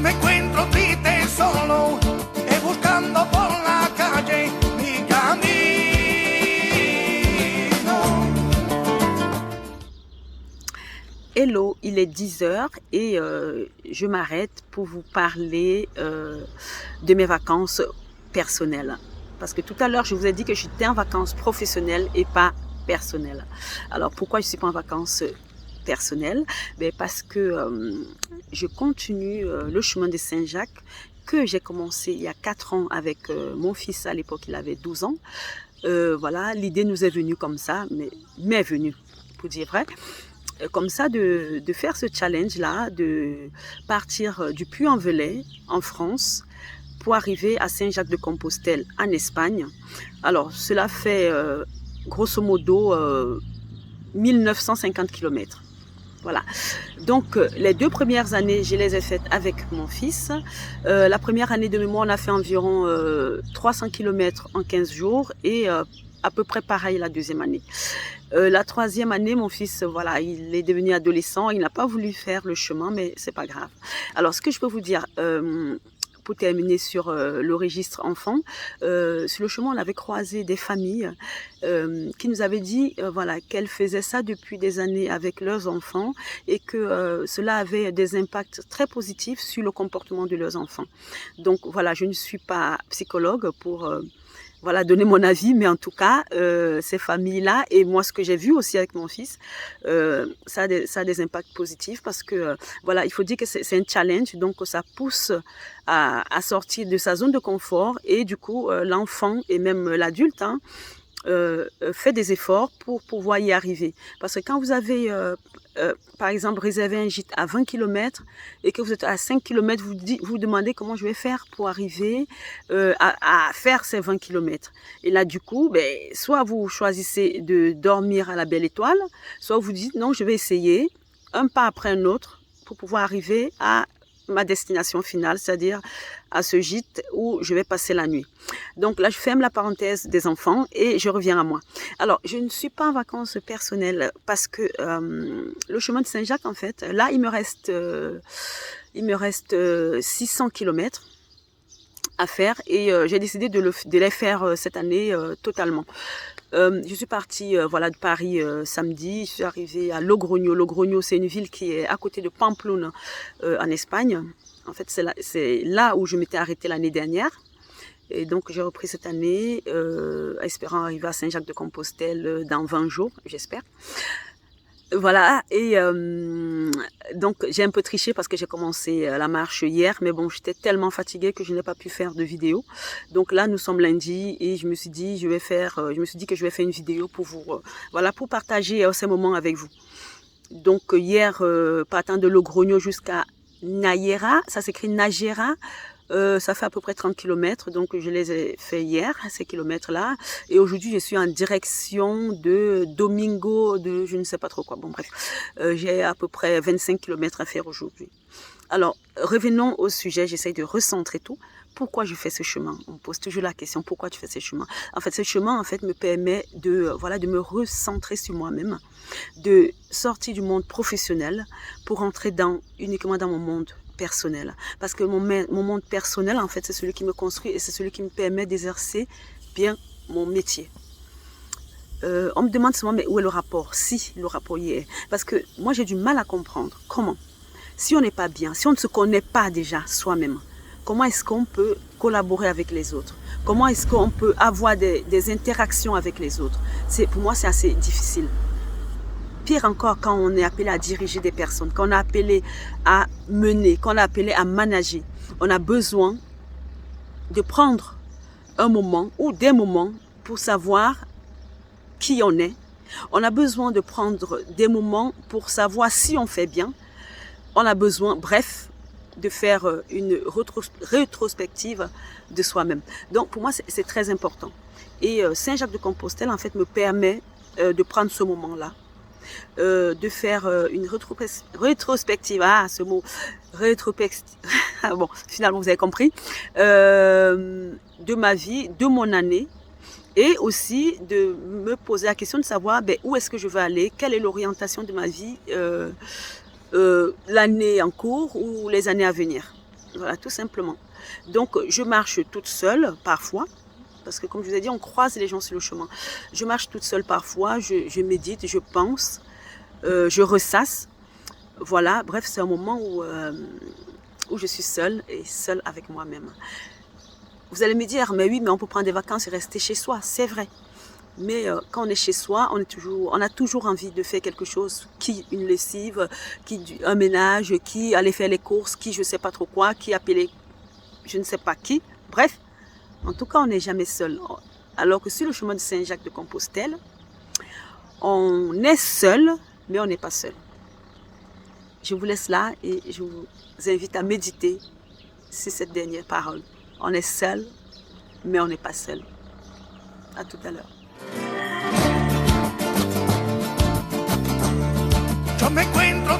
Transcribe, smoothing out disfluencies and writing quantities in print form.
me encuentro triste solo y buscando por la calle mi camino. Hello, il est 10 heures et je m'arrête pour vous parler de mes vacances personnelles. Parce que tout à l'heure, je vous ai dit que j'étais en vacances professionnelles et pas personnelles. Alors, pourquoi je ne suis pas en vacances personnelles? Parce que je continue le chemin de Saint-Jacques que j'ai commencé il y a 4 ans avec mon fils. À l'époque, il avait 12 ans. Voilà, l'idée nous est venue comme ça, mais m'est venue, pour dire vrai. Comme ça, de faire ce challenge-là, de partir du Puy-en-Velay, en France, pour arriver à Saint-Jacques-de-Compostelle, en Espagne. Alors, cela fait grosso modo 1950 km. Voilà. Donc, les 2 premières années, je les ai faites avec mon fils. La première année de mémoire, on a fait environ 300 km en 15 jours et à peu près pareil la deuxième année. La troisième année, mon fils, voilà, il est devenu adolescent. Il n'a pas voulu faire le chemin, mais c'est pas grave. Alors, ce que je peux vous dire, pour terminer sur le registre enfant, sur le chemin, on avait croisé des familles qui nous avaient dit voilà, qu'elles faisaient ça depuis des années avec leurs enfants et que cela avait des impacts très positifs sur le comportement de leurs enfants. Donc voilà, je ne suis pas psychologue pour voilà, donner mon avis, mais en tout cas, ces familles-là, et moi, ce que j'ai vu aussi avec mon fils, ça a des impacts positifs parce que, voilà, il faut dire que c'est un challenge, donc ça pousse à sortir de sa zone de confort et du coup, l'enfant et même l'adulte, fait des efforts pour pouvoir y arriver. Parce que quand vous avez, par exemple, réservé un gîte à 20 km et que vous êtes à 5 km, vous demandez comment je vais faire pour arriver à faire ces 20 km. Et là, du coup, soit vous choisissez de dormir à la Belle Étoile, soit vous dites non, je vais essayer un pas après un autre pour pouvoir arriver à ma destination finale, c'est-à-dire à ce gîte où je vais passer la nuit. Donc là, je ferme la parenthèse des enfants et je reviens à moi. Alors, je ne suis pas en vacances personnelles parce que le chemin de Saint-Jacques, en fait, là, il me reste 600 km à faire et j'ai décidé de les faire cette année totalement. Je suis partie voilà, de Paris samedi, je suis arrivée à Logroño. Logroño, c'est une ville qui est à côté de Pamplona en Espagne. En fait, c'est là où je m'étais arrêtée l'année dernière. Et donc, j'ai repris cette année, espérant arriver à Saint-Jacques-de-Compostelle dans 20 jours, j'espère. Voilà, et donc j'ai un peu triché parce que j'ai commencé la marche hier, mais bon, j'étais tellement fatiguée que je n'ai pas pu faire de vidéo. Donc là, nous sommes lundi et je me suis dit que je vais faire une vidéo pour vous, voilà, pour partager ces moments avec vous. Donc hier, partant de Logroño jusqu'à Nájera, ça s'écrit Nájera. Ça fait à peu près 30 km, donc je les ai fait hier, ces kilomètres-là. Et aujourd'hui, je suis en direction de Domingo, de je ne sais pas trop quoi. Bon, bref, j'ai à peu près 25 km à faire aujourd'hui. Alors, revenons au sujet, j'essaye de recentrer tout. Pourquoi je fais ce chemin? On pose toujours la question, pourquoi tu fais ce chemin? En fait, ce chemin, en fait, me permet de me recentrer sur moi-même, de sortir du monde professionnel pour entrer uniquement dans mon monde personnel. Parce que mon monde personnel, en fait, c'est celui qui me construit et c'est celui qui me permet d'exercer bien mon métier. On me demande souvent, mais où est le rapport? Si, le rapport y est. Parce que moi, j'ai du mal à comprendre. Comment? Si on n'est pas bien, si on ne se connaît pas déjà soi-même, comment est-ce qu'on peut collaborer avec les autres? Comment est-ce qu'on peut avoir des interactions avec les autres? Pour moi, c'est assez difficile. Pire encore quand on est appelé à diriger des personnes, quand on est appelé à mener, quand on est appelé à manager. On a besoin de prendre un moment ou des moments pour savoir qui on est. On a besoin de prendre des moments pour savoir si on fait bien. On a besoin, bref, de faire une rétrospective de soi-même. Donc pour moi, c'est très important. Et Saint-Jacques-de-Compostelle, en fait, me permet de prendre ce moment-là. De faire une rétrospective, ce mot, rétrospective, bon, finalement vous avez compris, de ma vie, de mon année, et aussi de me poser la question de savoir où est-ce que je veux aller, quelle est l'orientation de ma vie, l'année en cours ou les années à venir. Voilà, tout simplement. Donc, je marche toute seule parfois, parce que comme je vous ai dit, on croise les gens sur le chemin. Je marche toute seule parfois, je médite, je pense, je ressasse. Voilà, bref, c'est un moment où je suis seule et seule avec moi-même. Vous allez me dire, mais oui, mais on peut prendre des vacances et rester chez soi, c'est vrai. Mais quand on est chez soi, on a toujours envie de faire quelque chose, qui une lessive, qui un ménage, qui aller faire les courses, qui je ne sais pas trop quoi, qui appeler je ne sais pas qui. Bref, en tout cas, on n'est jamais seul. Alors que sur le chemin de Saint-Jacques de Compostelle, on est seul, mais on n'est pas seul. Je vous laisse là et je vous invite à méditer sur cette dernière parole. On est seul, mais on n'est pas seul. À tout à l'heure. Yo me encuentro